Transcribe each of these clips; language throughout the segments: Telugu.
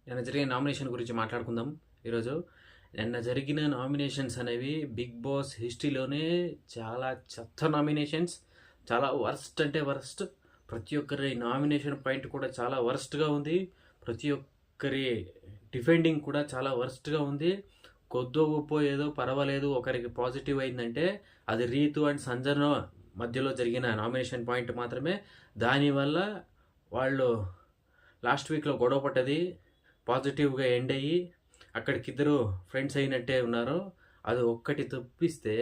నిన్న జరిగిన నామినేషన్ గురించి మాట్లాడుకుందాం ఈరోజు. నిన్న జరిగిన నామినేషన్స్ అనేవి బిగ్ బాస్ హిస్టరీలోనే చాలా చెత్త నామినేషన్స్, చాలా వర్స్ట్ అంటే వర్స్ట్. ప్రతి ఒక్కరి నామినేషన్ పాయింట్ కూడా చాలా వర్స్ట్గా ఉంది. ప్రతి ఒక్కరి డిఫెండింగ్ కూడా చాలా వర్స్ట్గా ఉంది. కొద్దో గొప్పో ఏదో పర్వాలేదు ఒకరికి పాజిటివ్ అయిందంటే అది రీతు అండ్ సంజన మధ్యలో జరిగిన నామినేషన్ పాయింట్ మాత్రమే. దానివల్ల వాళ్ళు లాస్ట్ వీక్లో గొడవ పడ్డది పాజిటివ్గా ఎండ్ అయ్యి అక్కడికిద్దరు ఫ్రెండ్స్ అయినట్టే ఉన్నారు. అది ఒక్కటి తప్పిస్తే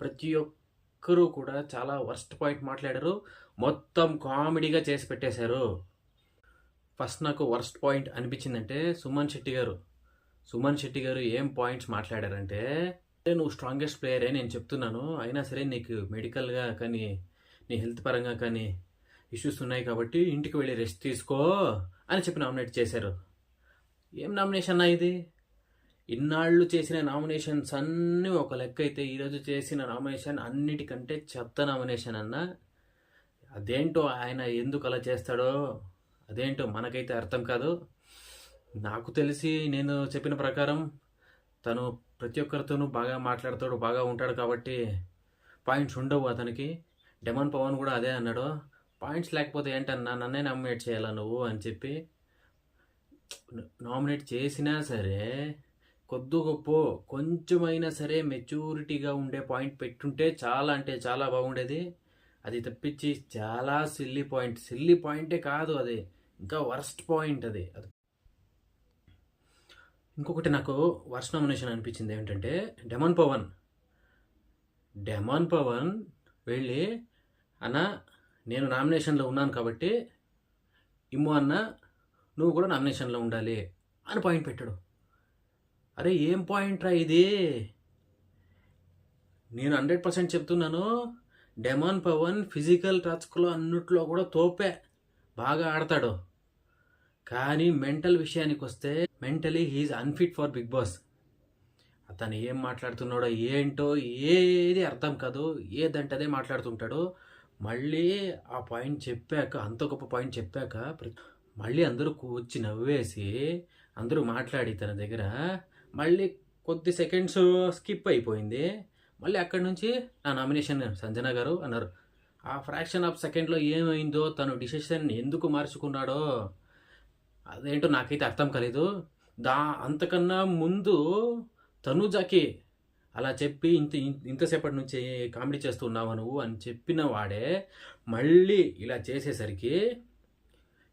ప్రతి ఒక్కరూ కూడా చాలా వర్స్ట్ పాయింట్ మాట్లాడారు. మొత్తం కామెడీగా చేసి పెట్టేశారు. ఫస్ట్ నాకు వర్స్ట్ పాయింట్ అనిపించిందంటే సుమన్ శెట్టి గారు ఏం పాయింట్స్ మాట్లాడారంటే, నువ్వు స్ట్రాంగెస్ట్ ప్లేయరే నేను చెప్తున్నాను, అయినా సరే నీకు మెడికల్గా కానీ నీ హెల్త్ పరంగా కానీ ఇష్యూస్ ఉన్నాయి కాబట్టి ఇంటికి వెళ్ళి రెస్ట్ తీసుకో అని చెప్పి నామినేట్ చేశారు. ఏం నామినేషన్ ఇది? ఇన్నాళ్ళు చేసిన నామినేషన్స్ అన్నీ ఒక లెక్క అయితే ఈరోజు చేసిన నామినేషన్ అన్నిటికంటే చెత్త నామినేషన్ అన్న. అదేంటో ఆయన ఎందుకు అలా చేస్తాడో అదేంటో మనకైతే అర్థం కాదు. నాకు తెలిసి నేను చెప్పిన ప్రకారం తను ప్రతి ఒక్కరితోనూ బాగా మాట్లాడతాడు, బాగా ఉంటాడు కాబట్టి పాయింట్స్ ఉండవు అతనికి. డెమన్ పవన్ కూడా అదే అన్నాడు, పాయింట్స్ లేకపోతే ఏంటన్నా నన్నే నామినేట్ చేయాలా నువ్వు అని చెప్పి. నామినేట్ చేసినా సరే కొద్ది గొప్ప కొంచెమైనా సరే మెచ్యూరిటీగా ఉండే పాయింట్ పెట్టుంటే చాలా అంటే చాలా బాగుండేది. అది తప్పించి చాలా సిల్లీ పాయింటే కాదు, అది ఇంకా వర్స్ట్ పాయింట్ అది. ఇంకొకటి నాకు వర్స్ట్ నామినేషన్ అనిపించింది ఏంటంటే డెమన్ పవన్ వెళ్ళి అన్న నేను నామినేషన్లో ఉన్నాను కాబట్టి ఇమ్ము అన్న నువ్వు కూడా నామినేషన్లో ఉండాలి అని పాయింట్ పెట్టాడు. అరే ఏం పాయింట్ రా ఇది? నేను 100% చెప్తున్నాను, డెమన్ పవన్ ఫిజికల్ టచ్లో అన్నిట్లో కూడా తోపే, బాగా ఆడతాడు. కానీ మెంటల్ విషయానికి వస్తే mentally he's unfit for Bigg Boss. అతను ఏం మాట్లాడుతున్నాడో ఏంటో ఏది అర్థం కాదు, ఏదంటే అదే మాట్లాడుతుంటాడు. మళ్ళీ ఆ పాయింట్ చెప్పాక, అంత గొప్ప పాయింట్ చెప్పాక మళ్ళీ అందరూ కూర్చి నవ్వేసి అందరూ మాట్లాడి తన దగ్గర మళ్ళీ కొద్ది సెకండ్స్ స్కిప్ అయిపోయింది. మళ్ళీ అక్కడి నుంచి నా నామినేషన్ సంజన గారు అన్నారు. ఆ ఫ్రాక్షన్ ఆఫ్ సెకండ్లో ఏమైందో, తను డిసిషన్ ఎందుకు మార్చుకున్నాడో అదేంటో నాకైతే అర్థం కాలేదు. అంతకన్నా ముందు తనుజకి అలా చెప్పి ఇంతసేపటి నుంచి కామెడీ చేస్తున్నావా నువ్వు అని చెప్పిన వాడే మళ్ళీ ఇలా చేసేసరికి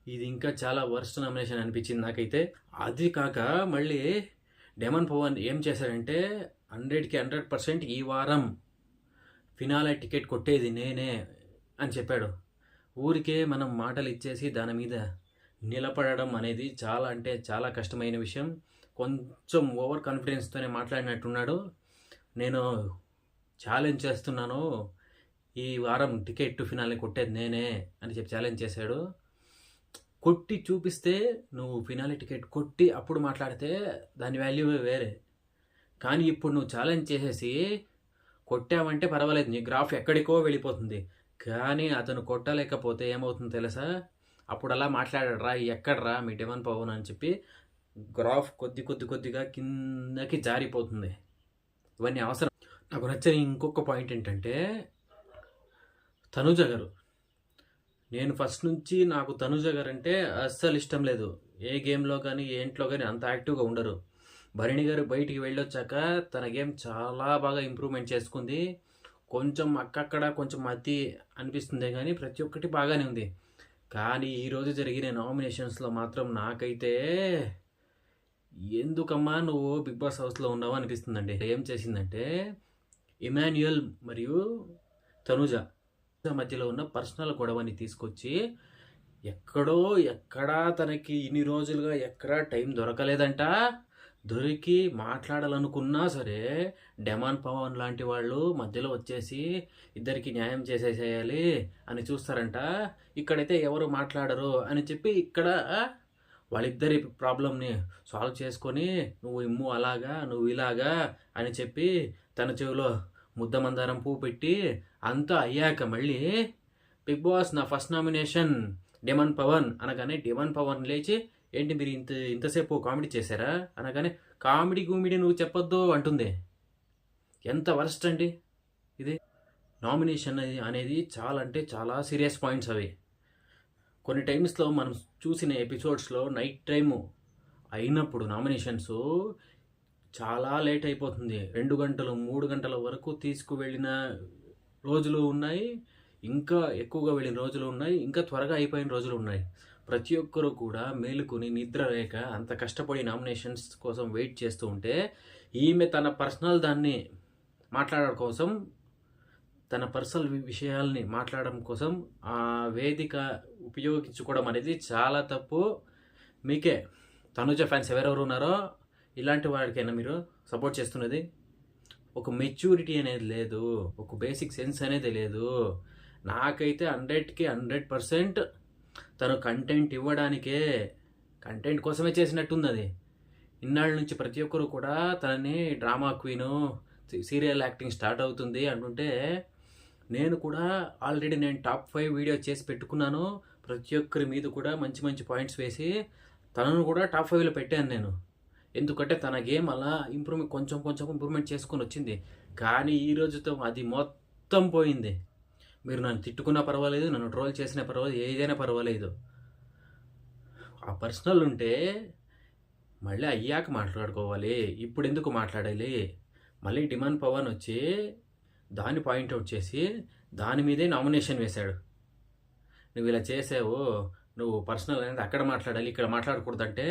ఇది ఇంకా చాలా వర్స్ట్ నామినేషన్ అనిపించింది నాకైతే. అది కాక మళ్ళీ డెమన్ పవన్ ఏం చేశాడంటే 100% ఈ వారం ఫినాలే టికెట్ కొట్టేది నేనే అని చెప్పాడు. ఊరికే మనం మాటలు ఇచ్చేసి దాని మీద నిలబడడం అనేది చాలా అంటే చాలా కష్టమైన విషయం. కొంచెం ఓవర్ కాన్ఫిడెన్స్తోనే మాట్లాడినట్టున్నాడు. నేను ఛాలెంజ్ చేస్తున్నాను, ఈ వారం టికెట్ ఫినాలే కొట్టేది నేనే అని చెప్పి ఛాలెంజ్ చేశాడు. కొట్టి చూపిస్తే, నువ్వు ఫినాలే టికెట్ కొట్టి అప్పుడు మాట్లాడితే దాని వాల్యూ వేరే. కానీ ఇప్పుడు నువ్వు ఛాలెంజ్ చేసేసి కొట్టావంటే పర్వాలేదు, నీ గ్రాఫ్ ఎక్కడికో వెళ్ళిపోతుంది. కానీ అతను కొట్టలేకపోతే ఏమవుతుందో తెలుసా? అప్పుడు అలా మాట్లాడరా, ఎక్కడరా మీ డెమన్ పవన్ అని చెప్పి గ్రాఫ్ కొద్దిగా కిందకి జారిపోతుంది. ఇవన్నీ అవసరం. నాకు నచ్చని ఇంకొక పాయింట్ ఏంటంటే తనుజ గారు. నేను ఫస్ట్ నుంచి నాకు తనుజ గారు అంటే అస్సలు ఇష్టం లేదు. ఏ గేమ్లో కానీ ఏ ఇంట్లో కానీ అంత యాక్టివ్గా ఉండరు. భరణి గారు బయటికి వెళ్ళొచ్చాక తన గేమ్ చాలా బాగా ఇంప్రూవ్మెంట్ చేసుకుంది. కొంచెం అక్కక్కడ కొంచెం అతి అనిపిస్తుంది కానీ ప్రతి ఒక్కటి బాగానే ఉంది. కానీ ఈరోజు జరిగిన నామినేషన్స్లో మాత్రం నాకైతే ఎందుకమ్మా నువ్వు బిగ్ బాస్ హౌస్లో ఉన్నావు అనిపిస్తుందండి. ఏం చేసిందంటే ఇమాన్యుయల్ మరియు తనుజ మధ్యలో ఉన్న పర్సనల్ గొడవని తీసుకొచ్చి ఎక్కడా తనకి ఇన్ని రోజులుగా ఎక్కడా టైం దొరకలేదంట. దొరికి మాట్లాడాలనుకున్నా సరే డెమాన్ పవన్ లాంటి వాళ్ళు మధ్యలో వచ్చేసి ఇద్దరికి న్యాయం చేసేసేయాలి అని చూస్తారంట. ఇక్కడైతే ఎవరు మాట్లాడరు అని చెప్పి ఇక్కడ వాళ్ళిద్దరి ప్రాబ్లమ్ని సాల్వ్ చేసుకొని నువ్వు ఇమ్ము అలాగా నువ్వు ఇలాగా అని చెప్పి తన చెవిలో ముద్దమందారం పువ్వు పెట్టి అంతా అయ్యాక మళ్ళీ బిగ్ బాస్ నా ఫస్ట్ నామినేషన్ డెమన్ పవన్ అనగానే డెమన్ పవన్ లేచి ఏంటి మీరు ఇంతసేపు కామెడీ చేశారా అనగానే కామెడీ గూమిడీ నువ్వు చెప్పొద్దు అంటుంది. ఎంత వరస్ట్ అండి ఇది. నామినేషన్ అనేది చాలా అంటే చాలా సీరియస్ పాయింట్స్ అవి. కొన్ని టైమ్స్లో మనం చూసిన ఎపిసోడ్స్లో నైట్ టైము అయినప్పుడు నామినేషన్స్ చాలా లేట్ అయిపోతుంది. 2 గంటలు 3 గంటల వరకు తీసుకువెళ్ళిన రోజులు ఉన్నాయి, ఇంకా ఎక్కువగా వెళ్ళిన రోజులు ఉన్నాయి, ఇంకా త్వరగా అయిపోయిన రోజులు ఉన్నాయి. ప్రతి ఒక్కరు కూడా మేలుకొని నిద్ర లేక అంత కష్టపడి నామినేషన్స్ కోసం వెయిట్ చేస్తూ ఉంటే ఈమె తన పర్సనల్ దాన్ని మాట్లాడడం కోసం, తన పర్సనల్ విషయాల్ని మాట్లాడడం కోసం ఆ వేదిక ఉపయోగించుకోవడం అనేది చాలా తప్పు. మీకే తనుజ ఫ్యాన్స్ ఎవరెవరు ఉన్నారో ఇలాంటి వాడికైనా మీరు సపోర్ట్ చేస్తున్నది. ఒక మెచ్యూరిటీ అనేది లేదు, ఒక బేసిక్ సెన్స్ అనేది లేదు. నాకైతే 100కి 100% తను కంటెంట్ ఇవ్వడానికే, కంటెంట్ కోసమే చేసినట్టుంది అది. ఇన్నాళ్ళ నుంచి ప్రతి ఒక్కరు కూడా తనని drama queen, serial acting start అవుతుంది అంటుంటే నేను కూడా ఆల్రెడీ టాప్ 5 వీడియో చేసి పెట్టుకున్నాను. ప్రతి ఒక్కరి మీద కూడా మంచి మంచి పాయింట్స్ వేసి తనను కూడా టాప్ 5లో పెట్టాను నేను. ఎందుకంటే తన గేమ్ అలా కొంచెం ఇంప్రూవ్మెంట్ చేసుకొని వచ్చింది. కానీ ఈ రోజుతో అది మొత్తం పోయింది. మీరు నన్ను తిట్టుకున్నా పర్వాలేదు, నన్ను ట్రోల్ చేసినా పర్వాలేదు, ఏదైనా పర్వాలేదు. ఆ పర్సనల్ ఉంటే మళ్ళీ అయ్యాక మాట్లాడుకోవాలి, ఇప్పుడు ఎందుకు మాట్లాడాలి? మళ్ళీ డిమాండ్ పవన్ వచ్చి దాన్ని పాయింట్అవుట్ చేసి దాని మీదే నామినేషన్ వేశాడు. నువ్వు ఇలా చేసావు, నువ్వు పర్సనల్ అనేది అక్కడ మాట్లాడాలి, ఇక్కడ మాట్లాడకూడదంటే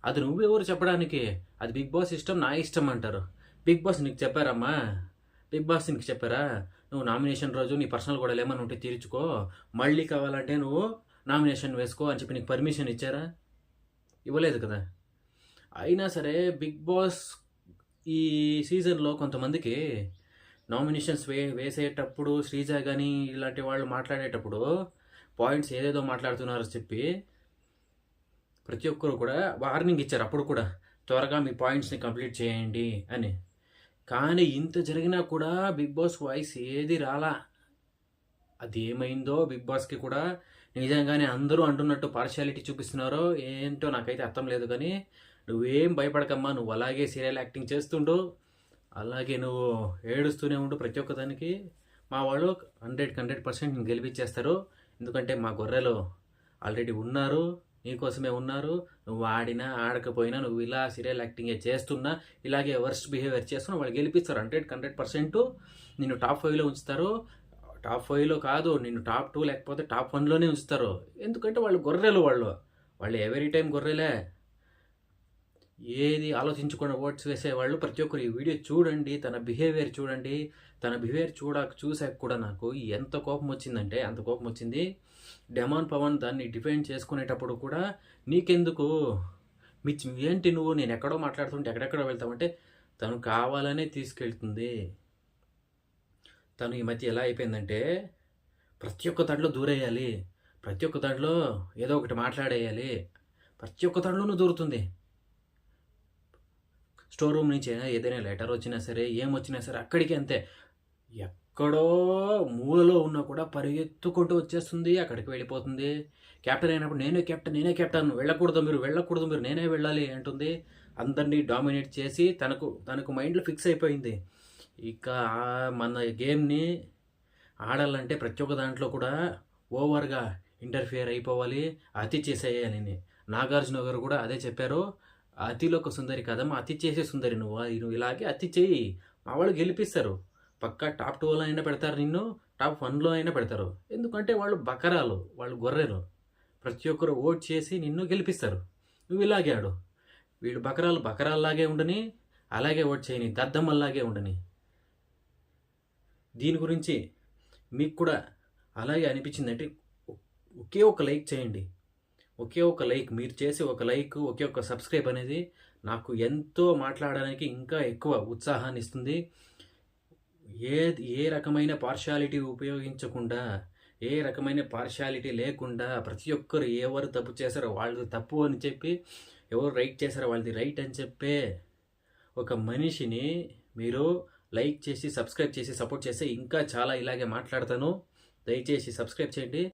అది నువ్వెవరు చెప్పడానికి? అది బిగ్ బాస్ ఇష్టం, నా ఇష్టం అంటారు. బిగ్ బాస్ నీకు చెప్పారమ్మా? బిగ్ బాస్ నీకు చెప్పారా? నువ్వు నామినేషన్ రోజు నీ పర్సనల్ కూడా ఏమన్నా ఉంటే తీర్చుకో, మళ్ళీ కావాలంటే నువ్వు నామినేషన్ వేసుకో అని చెప్పి నీకు పర్మిషన్ ఇచ్చారా? ఇవ్వలేదు కదా. అయినా సరే బిగ్ బాస్ ఈ సీజన్లో కొంతమందికి నామినేషన్స్ వేసేటప్పుడు శ్రీజ కానీ ఇలాంటి వాళ్ళు మాట్లాడేటప్పుడు పాయింట్స్ ఏదేదో మాట్లాడుతున్నారో చెప్పి ప్రతి ఒక్కరు కూడా వార్నింగ్ ఇచ్చారు. అప్పుడు కూడా త్వరగా మీ పాయింట్స్ని కంప్లీట్ చేయండి అని. కానీ ఇంత జరిగినా కూడా బిగ్ బాస్ వాయిస్ ఏది రాలా. అది ఏమైందో బిగ్ బాస్కి కూడా నిజంగానే అందరూ అంటున్నట్టు పార్షియాలిటీ చూపిస్తున్నారో ఏంటో నాకైతే అర్థం లేదు. కానీ నువ్వేం భయపడకమ్మా, నువ్వు అలాగే సీరియల్ యాక్టింగ్ చేస్తుండు, అలాగే నువ్వు ఏడుస్తూనే ఉండు ప్రతి ఒక్కదానికి. మా వాళ్ళు 100% గెలిపించేస్తారు. ఎందుకంటే మా గొర్రెలు ఆల్రెడీ ఉన్నారు, నీకోసమే ఉన్నారు. నువ్వు ఆడినా ఆడకపోయినా నువ్వు ఇలా సీరియల్ యాక్టింగే చేస్తున్నా, ఇలాగే వర్స్ట్ బిహేవియర్ చేస్తున్నా వాళ్ళు గెలిపిస్తారు. 100% నిన్ను టాప్ 5లో ఉంచుతారు. టాప్ 5లో కాదు, నిన్ను టాప్ 2 లేకపోతే టాప్ 1లోనే ఉంచుతారు. ఎందుకంటే వాళ్ళు గొర్రెలు, వాళ్ళు ఎవరీ టైం గొర్రెలే. ఏది ఆలోచించకుండా ఓట్స్ వేసేవాళ్ళు. ప్రతి ఒక్కరు ఈ వీడియో చూడండి, తన బిహేవియర్ చూడండి. తన బిహేవియర్ చూసాక కూడా నాకు ఎంత కోపం వచ్చిందంటే అంత కోపం వచ్చింది. డెమాన్ పవన్ దాన్ని డిఫెండ్ చేసుకునేటప్పుడు కూడా నీకెందుకు ఏంటి నువ్వు, నేను ఎక్కడో మాట్లాడుతుంటే ఎక్కడెక్కడో వెళ్తామంటే తను కావాలనే తీసుకెళ్తుంది. తను ఈ మధ్య ఎలా అయిపోయిందంటే ప్రతి ఒక్క దాంట్లో దూరేయాలి, ప్రతి ఒక్క దాంట్లో ఏదో ఒకటి మాట్లాడేయాలి, ప్రతి ఒక్క దాంట్లోనూ దూరుతుంది. స్టోర్ రూమ్ నుంచి ఏదైనా లెటర్ వచ్చినా సరే, ఏమొచ్చినా సరే అక్కడికి అంతే. ఎక్కడో మూలలో ఉన్నా కూడా పరిగెత్తుకుంటూ వచ్చేస్తుంది, అక్కడికి వెళ్ళిపోతుంది. క్యాప్టెన్ అయినప్పుడు నేనే కెప్టెన్, వెళ్ళకూడదు మీరు, నేనే వెళ్ళాలి అంటుంది. అందరినీ డామినేట్ చేసి తనకు మైండ్లో ఫిక్స్ అయిపోయింది. ఇక మన గేమ్ని ఆడాలంటే ప్రతి ఒక్క దాంట్లో కూడా ఓవర్గా ఇంటర్ఫియర్ అయిపోవాలి, అతి చేసేయాలని. నాగార్జున గారు కూడా అదే చెప్పారు. అతిలో ఒక సుందరి కదమ్మా, అతి చేసే సుందరి నువ్వు ఇలాగే అతి చేయి, మా వాళ్ళు గెలిపిస్తారు. పక్కా టాప్ 2లో అయినా పెడతారు, నిన్ను టాప్ 1లో అయినా పెడతారు. ఎందుకంటే వాళ్ళు బకరాలు, వాళ్ళు గొర్రెలు. ప్రతి ఒక్కరు ఓట్ చేసి నిన్ను గెలిపిస్తారు. నువ్వు ఇలాగే ఆడు. వీళ్ళు బకరాల్లాగే ఉండని, అలాగే ఓట్ చేయని, దద్దమ్మల్లాగే ఉండని. దీని గురించి మీకు కూడా అలాగే అనిపించిందంటే ఒకే ఒక లైక్ చేయండి. ఒకే ఒక లైక్, మీరు చేసే ఒక లైక్, ఒకే ఒక సబ్స్క్రైబ్ అనేది నాకు ఎంతో మాట్లాడడానికి ఇంకా ఎక్కువ ఉత్సాహాన్ని ఇస్తుంది. ఏ రకమైన పార్షియాలిటీ ఉపయోగించకుండా, ఏ రకమైన పార్షియాలిటీ లేకుండా ప్రతి ఒక్కరు ఎవరు తప్పు చేశారో వాళ్ళది తప్పు అని చెప్పి, ఎవరు రైట్ చేశారో వాళ్ళది రైట్ అని చెప్పే ఒక మనిషిని మీరు లైక్ చేసి సబ్స్క్రైబ్ చేసి సపోర్ట్ చేస్తే ఇంకా చాలా ఇలాగే మాట్లాడతాను. దయచేసి సబ్స్క్రైబ్ చేయండి.